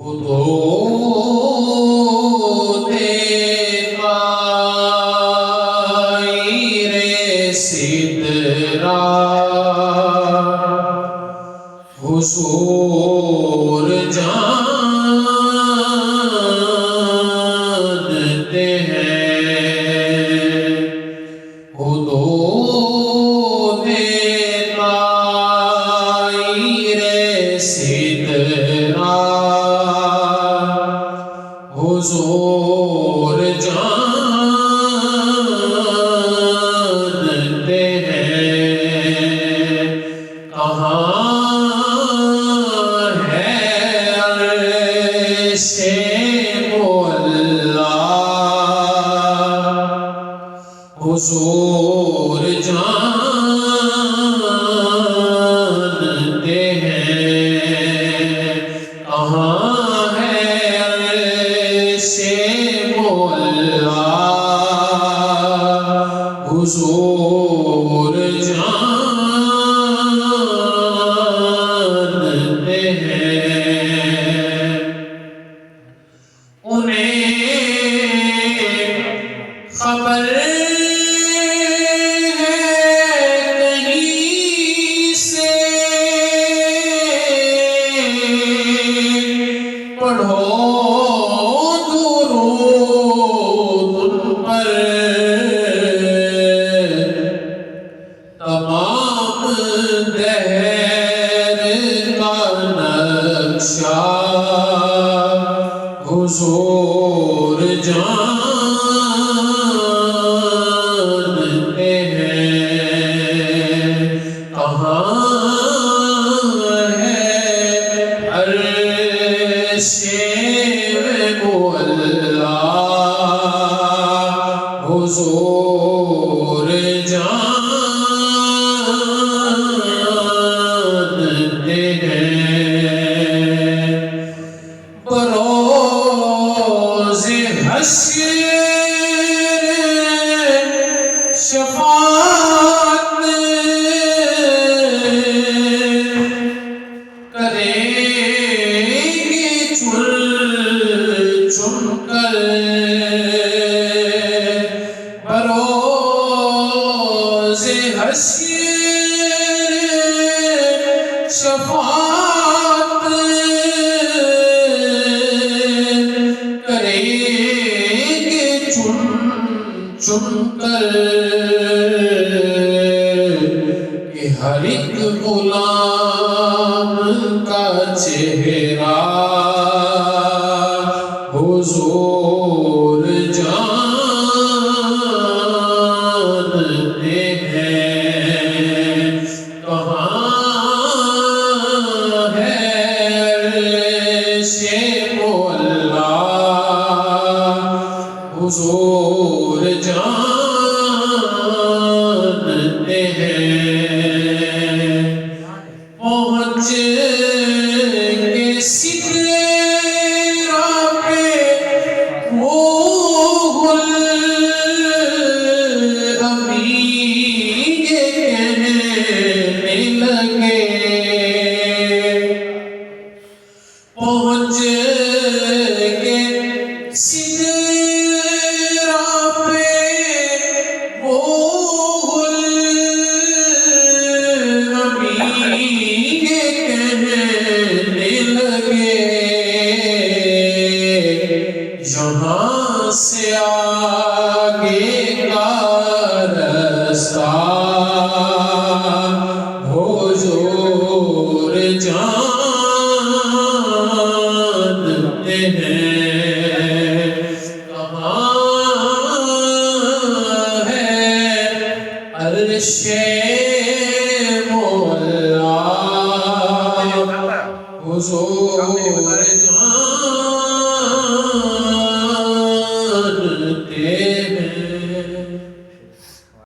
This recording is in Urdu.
حدود غیر سدرا حضور جانتے ہیں حدود غیر سدرا حضور جانتے ہیں کہاں ہے عرش مولا حضور جانتے ہیں کہاں ہے حضور جانتے ہیں انہیں خبر ہے کہیں سے پڑھو تمام دہر کا نقشہ حضور جانتے ہیں کہاں ہے عرش مولا حضور جانتے ہیں بروز حشر شفاعت کریں گے چن چن کر بروز حشر شفاعت کریں گے چن چن کر کہ ہر ایک غلام کا چہرہ حضور جانتے ہیں کہاں ہے عرش مولا حضور جانتے ہیں پہنچ کے سدرا پہ وہ امین کہنے لگے پہنچ کے سدرا پہ وہ امین کہنے لگے یہاں سے آگے کا رستہ حضور جانتے ہیں کہاں ہے عرش مولا حضور جانتے